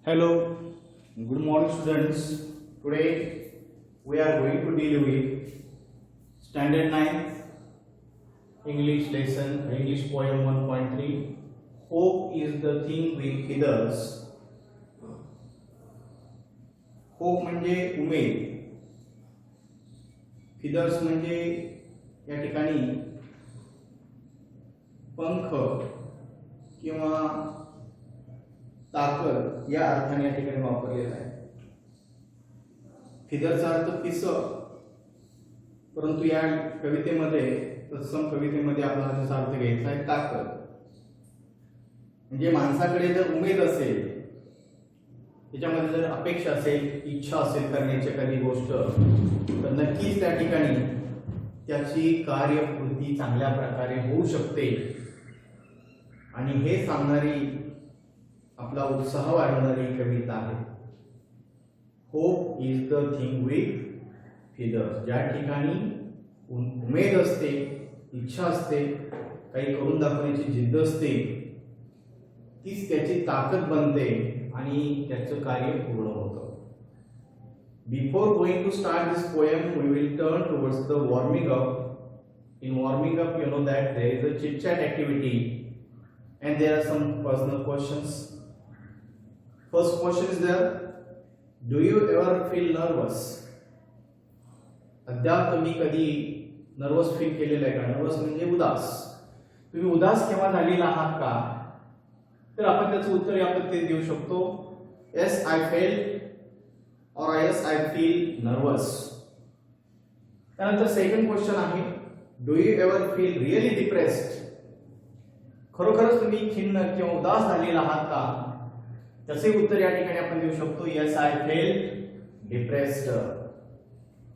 Hello, good morning students. Today we are going to deal with Standard 9 English lesson, English poem 1.3. Hope is the thing with feathers. Hope म्हणजे उमेद, feathers म्हणजे या ठिकाणी पंख किंवा ताकद या अर्थाने या ठिकाणी वापरलेला आहे. फिदरचा अर्थ पिस, परंतु या कवितेमध्ये तत्सम कवितेमध्ये आपल्याला त्याचा अर्थ घ्यायचा आहे ताकद. म्हणजे माणसाकडे जर उमेद असेल, त्याच्यामध्ये जर अपेक्षा असेल, इच्छा असेल करण्याची एखादी गोष्ट, तर नक्कीच त्या ठिकाणी त्याची कार्यपूर्ती चांगल्या प्रकारे होऊ शकते. आणि हे सांगणारी आपला उत्साह वाढवणारी कविता आहे. Hope is the thing with feathers. ज्या ठिकाणी उमेद असते, इच्छा असते, काही करून दाखवण्याची जिद्द असते, तीच त्याची ताकद बनते आणि त्याचं कार्य पूर्ण होतं. Before going to start this poem we will turn towards the warming up. In warming up, you know that there is a chit chat activity and there are some personal questions. First question is there, do you ever feel nervous? अद्याप तुम्ही कधी nervous feel केलेलं आहे का? Nervous म्हणजे उदास. तुम्ही उदास केव्हा झालेला आहात का? तर आपण त्याचं उत्तर या पद्धतीने देऊ शकतो, yes I felt or yes I feel nervous. त्यानंतर सेकंड क्वेश्चन आहे, do you ever feel really depressed? खरोखरच तुम्ही खिन्न किंवा उदास झालेला आहात का? त्याचे उत्तर या ठिकाणी आपण देऊ शकतो, येस आय फेल्ट डिप्रेस्ड.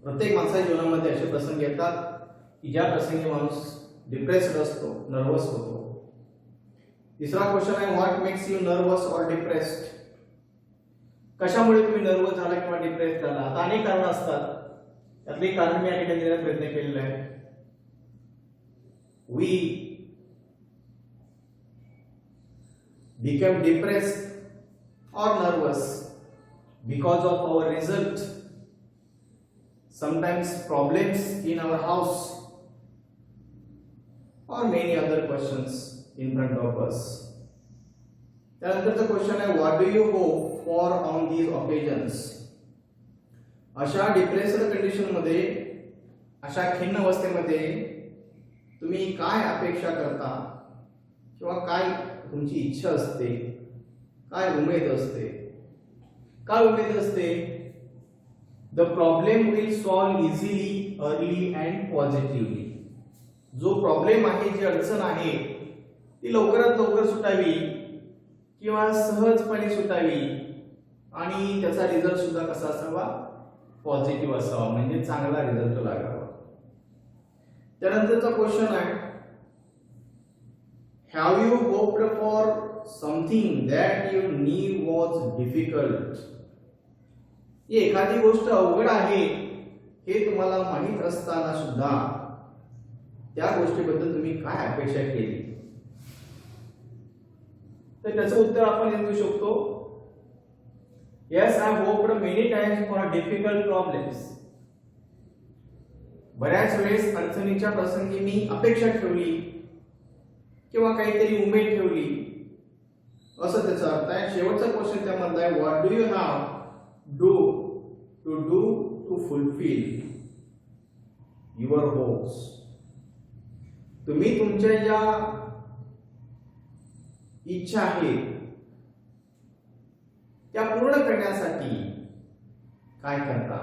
प्रत्येक माणसाच्या जीवनामध्ये असे प्रसंग येतात की ज्या प्रसंगी माणूस डिप्रेस्ड असतो, नर्वस होतो. तिसरा क्वेश्चन आहे, what makes you nervous or depressed? कशामुळे तुम्ही नर्वस झाला किंवा डिप्रेस्ड झाला? आता अनेक कारण असतात, त्यातले कारण मी या ठिकाणी देण्याचा प्रयत्न केलेला आहे. We become depressed or nervous because of our result, sometimes problems in our house, or many other questions in front of us. त्यानंतरचा क्वेश्चन आहे, what do you hope for on these occasions? अशा depressed condition मध्ये, अशा खिन्न अवस्थेमध्ये तुम्ही काय अपेक्षा करता किंवा काय तुमची इच्छा असते, काय उमेद असते? काय उमेद असते? The problem will solve easily, early and positively. जो प्रॉब्लेम आहे, जी अडचण आहे, ती लवकरात लवकर सुटावी किंवा सहजपणे सुटावी आणि त्याचा रिझल्ट सुद्धा कसा असावा? पॉझिटिव्ह असावा, म्हणजे चांगला रिझल्ट लागावा. त्यानंतरचा क्वेश्चन आहे, have you hoped for something that you knew was difficult? एखादी गोष्ट अवघड आहे हे तुम्हाला माहित असताना सुद्धा त्या गोष्टीबद्दल तुम्ही काय अपेक्षा केली? तर त्याचं उत्तर आपण देऊ शकतो, yes I hoped many times for difficult problems. बऱ्याच वेळेस अडचणीच्या प्रसंगी मी अपेक्षा ठेवली किंवा काहीतरी उमेद ठेवली, असं त्याचा अर्थ आहे. शेवटचा क्वेश्चन त्यामध्ये आहे, what do you have to fulfil your hopes? तुम्ही तुमच्या ज्या इच्छा आहेत त्या पूर्ण करण्यासाठी काय करता?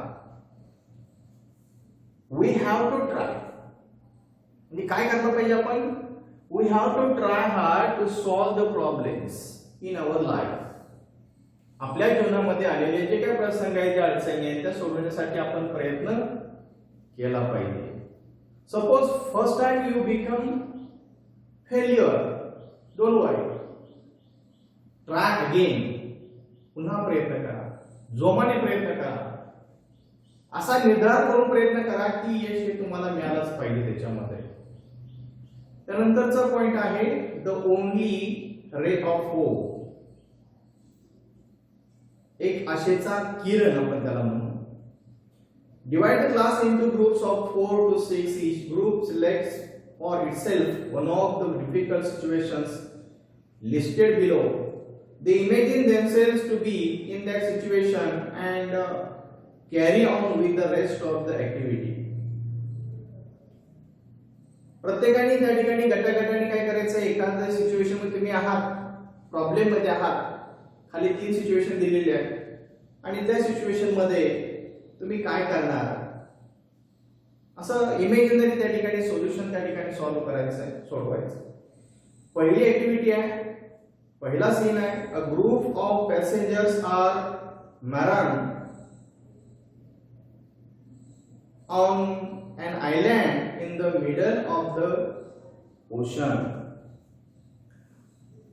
We have to try. म्हणजे काय करायला पाहिजे आपण? We have to try hard to solve the problems in our life. आपल्या जीवनामध्ये आलेले जे काही प्रसंग आहेत, ज्या अडचणी आहेत, त्या सोडवण्यासाठी आपण प्रयत्न केला पाहिजे. Suppose first time you become failure, don't worry, try again. पुन्हा प्रयत्न करा, जोमाने प्रयत्न करा, असा निर्धार करून प्रयत्न करा की यश हे तुम्हाला मिळालंच पाहिजे त्याच्यामध्ये. त्यानंतरचा पॉइंट आहे, the only ray of hope. एक आशेचा किरण आपण त्याला म्हणू. Divide the class into groups of 4 to 6 each. Group selects for itself one of the difficult situations listed below. They imagine themselves to be in that situation and carry on with the rest of the activity. प्रत्येकाने त्या ठिकाणी गटागटाने काय करायचं, एखाद्या situation मध्ये तुम्ही आहात, problem मध्ये आहात, खाली 3 सिच्युएशन दिलेली आहेत आणि त्या सिच्युएशन मध्ये तुम्ही काय करणार असं इमेजिनरी त्या ठिकाणी सोल्युशन त्या ठिकाणी सॉल्व्ह करायचं आहे, सोडवायचं. पहिली ऍक्टिव्हिटी आहे, पहिला सीन आहे, a group of passengers are marooned on an island in the middle of the ocean.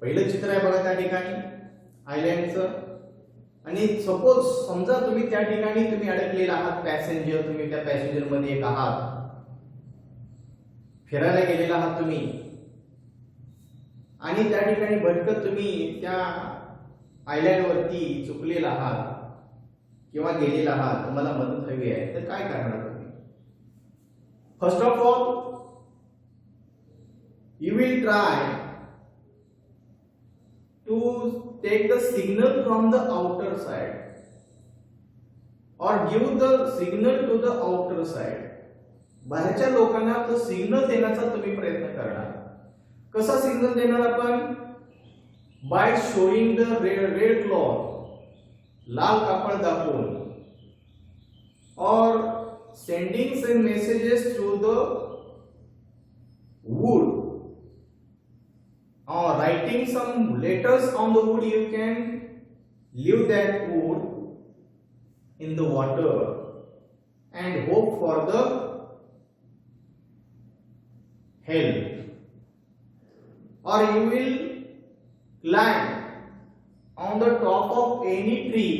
पहिलं चित्र आहे बघा त्या ठिकाणी आयलँडचं. आणि सपोज समजा तुम्ही त्या ठिकाणी तुम्ही अडकलेला आहात, पॅसेंजर, तुम्ही त्या पॅसेंजर मध्ये एक आहात, फिरायला गेलेला आहात तुम्ही आणि त्या ठिकाणी भटकत तुम्ही त्या आयलँड वरती चुकलेला आहात किंवा गेलेला आहात, तुम्हाला मदत हवी आहे, तर काय करणार तुम्ही? First of all you will try to take the signal from the outer side or give the signal to the outer side. बाहेरच्या लोकांना तो सिग्नल देण्याचा तुम्ही प्रयत्न करणार. कसा सिग्नल देणार आपण? By showing the red cloth, लाल कापड दाखवून, or sending some messages through the wood, or writing some letters on the wood. You can leave that wood in the water and hope for the help. Or you will climb on the top of any tree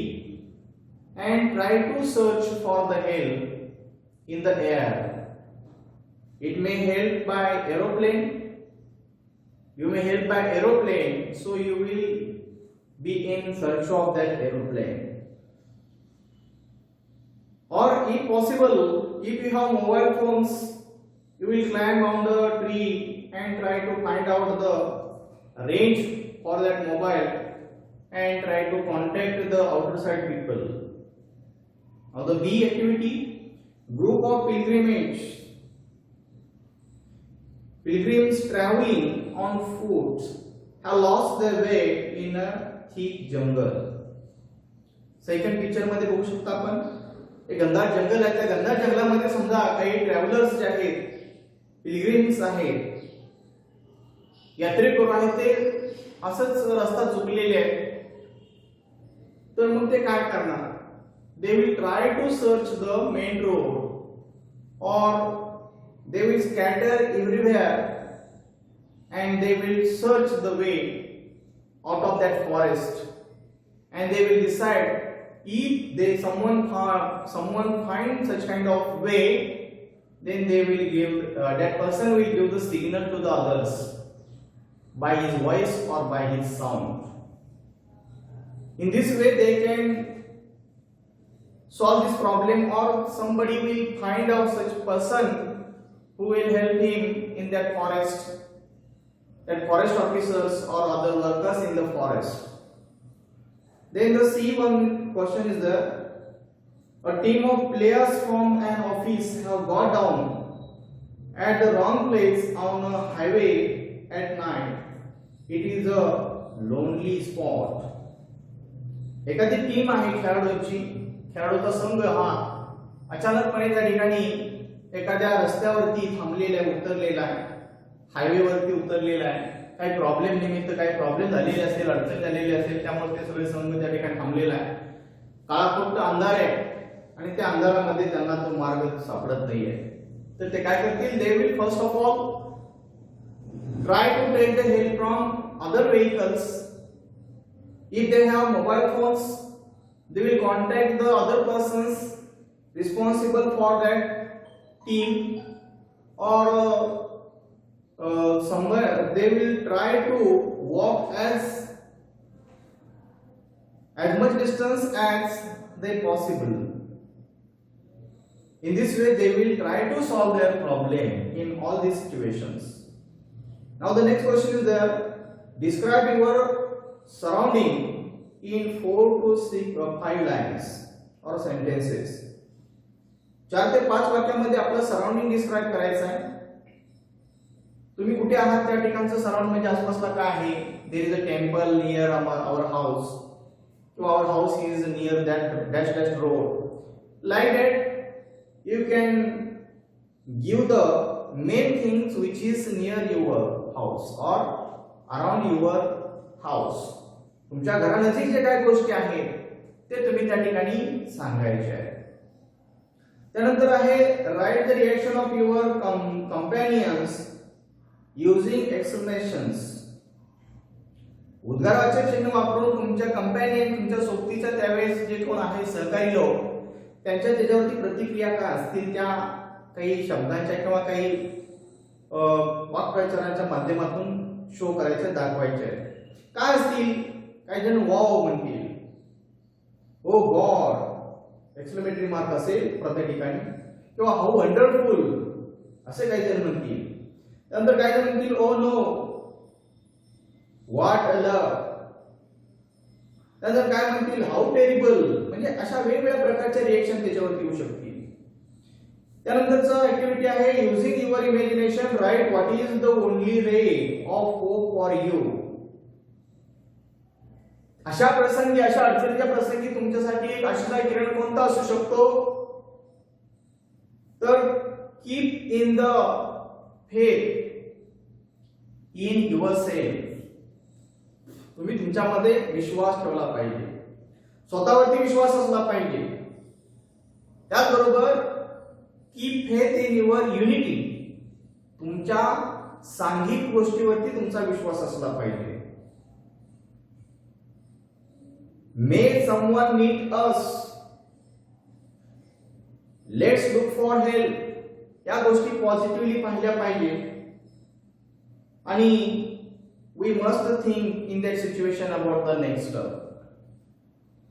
and try to search for the help in the air. It may help by aeroplane. You may help by aeroplane, so you will be in search of that aeroplane. Or if possible, if you have mobile phones, you will climb on the tree and try to find out the range for that mobile and try to contact the outer side people. Now the B activity, group of pilgrimage. Pilgrims traveling on foot have lost their way in a thick jungle. Second picture मध्ये बघू शकता आपण, एक घनदाट जंगल आहे. त्या घनदाट जंगलामध्ये समजा काही ट्रॅव्हलर्स जे आहेत, पिलग्रिम्स आहेत, यात्रेकरू आहेत, ते असंच रस्ता चुकलेले आहेत. तर मग ते काय करणार? They will try to search the main road, or they will scatter everywhere and they will search the way out of that forest, and they will decide if someone finds such kind of way, then they will give that person will give the signal to the others by his voice or by his sound. In this way they can solve this problem, or somebody will find out such person who will help him in that forest, that forest officers or other workers in the forest. Then the C1 question is there. A team of players from an office have got down at the wrong place on a highway at night. It is a lonely spot. एखादी team आहे खेळाडूंची, खेळाडूचा संघ हा अचानकपणे त्या ठिकाणी एखाद्या रस्त्यावरती थांबलेला आहे, उतरलेला आहे, हायवेवरती उतरलेला आहे. काही प्रॉब्लेम निमित्त काही प्रॉब्लेम झालेले असेल, अडचण झालेली असेल, त्यामुळे ते सगळे संघ त्या ठिकाणी थांबलेला आहे. काळाकुट्ट अंधार आहे आणि त्या अंधारामध्ये त्यांना तो मार्ग सापडत नाहीये. तर ते काय करतील? They will first of all try to take the help from other vehicles. If they have mobile phones, they will contact the other persons responsible for that team, or somewhere they will try to walk as much distance as they possible. In this way, they will try to solve their problem in all these situations. Now the next question is there. Describe your surrounding in 4 to 6 or 5 lines or sentences. 4 ते 5 वाक्यामध्ये आपलं surrounding describe करायचं आहे. तुम्ही कुठे आहात त्या ठिकाणचं सराउंड म्हणजे आसपासला काय आहे. There is a temple near our house किंवा our house is near that dash dash road. Like that you can give the main things which is near your house or around your house. तुमच्या घरानजीक जे काही गोष्टी आहेत ते तुम्ही त्या ठिकाणी सांगायचे आहे. त्यानंतर आहे write the reaction of your companions using exclamations. उद्गाराचे चिन्ह वापरून तुमच्या कंपॅनियन तुमच्या सोबतीच्या त्यावेळेस जे कोण आहे सहकारी लोक त्यांच्या त्याच्यावरती प्रतिक्रिया काय असतील त्या काही शब्दांच्या किंवा काही वाक्प्रचारांच्या माध्यमातून शो करायचे दाखवायचे काय असतील. काही जण वाव म्हणतील, ओ गॉड एक्सक्लेमेटरी मार्क असेल प्रत्येक ठिकाणी, किंवा हाऊ वंडरफुल असे काही जण म्हणतील. त्यानंतर काही जण म्हणतील oh no, what a love. त्यानंतर काय म्हणतील हाऊ टेरिबल. म्हणजे अशा वेगवेगळ्या प्रकारच्या रिएक्शन त्याच्यावरती येऊ शकतील. त्यानंतरचा ऍक्टिव्हिटी आहे using your imagination right what is the only ray of hope for you. अशा प्रसंगी अशा अडचणीच्या प्रसंगी तुमच्यासाठी एक आशाचा किरण कोणता असू शकतो. तर keep in the faith in your self. तुम्ही तुमच्यामध्ये विश्वास ठेवला पाहिजे, स्वतःवरती विश्वास असला पाहिजे. त्याचबरोबर keep faith in your unity. तुमच्या सांघिक गोष्टीवरती तुमचा विश्वास असला पाहिजे. May someone need us, let's look for help. या गोष्टी पॉझिटिव्हली पाहिल्या पाहिजे आणि we must think in that situation about the next step.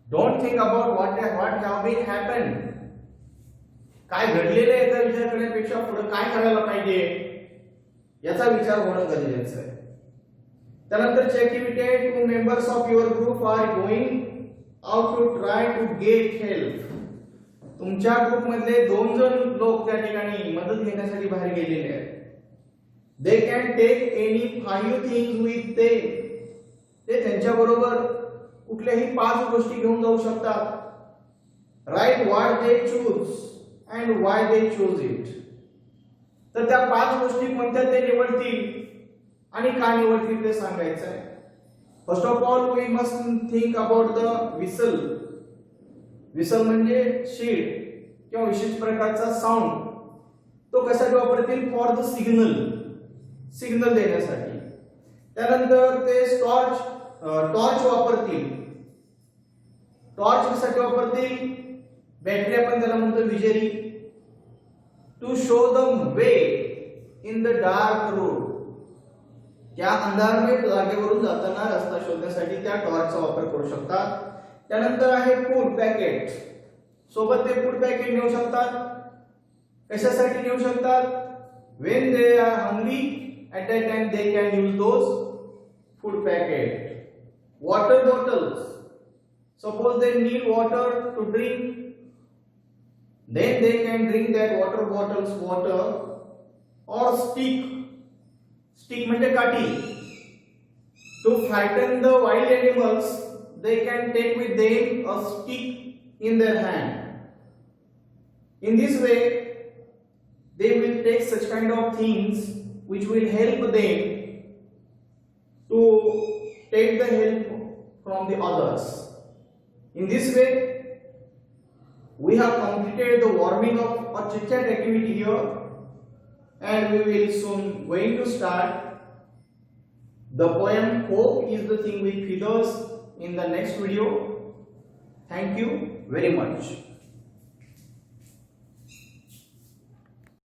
Don't think about what have been happened. काय घडलेलं आहे याचा विचार करण्यापेक्षा पुढे काय करायला पाहिजे याचा विचार होणं गरजेचं आहे. त्यानंतरची ऍक्टिव्हिटी आहे 2 members of your group are going out to try to get help. तुमच्या ग्रुप मधले 2 जण लोक त्या ठिकाणी मदत घेण्यासाठी बाहेर गेलेले आहेत. They can take any 5 things with them. ते त्यांच्या बरोबर कुठल्याही 5 गोष्टी घेऊन जाऊ शकतात. Write what they choose and why they choose it. तर त्या 5 गोष्टी कोणत्या ते निवडतील आणि का निवडतील ते सांगायचं आहे. First of all we must think about the whistle. Whistle म्हणजे शीड किंवा विशिष्ट प्रकारचा साऊंड. तो कशासाठी वापरतील फॉर द सिग्नल देण्यासाठी. त्यानंतर ते टॉर्च वापरतील. टॉर्च साठी वापरतील बॅटरी, आपण त्याला म्हणतो विजेरी. To show the way in the dark road. त्या अंधारमय जागेवरून जाताना रस्ता शोधण्यासाठी त्या टॉर्चचा वापर करू शकतात. त्यानंतर आहे फूड पॅकेट. सोबत ते फूड पॅकेट नेऊ शकतात. कशासाठी नेऊ शकतात. when they are hungry at that time they can use those food packet. Water bottles, suppose they need water to drink, then they can drink that water bottles water. Or stick म्हणजे काठी. To frighten the wild animals they can take with them a stick in their hand. In this way they will take such kind of things which will help them to take the help from the others. In this way we have completed the warming up or chit chat activity here, and we will soon going to start the poem Hope is the thing with feathers in the next video. Thank you very much.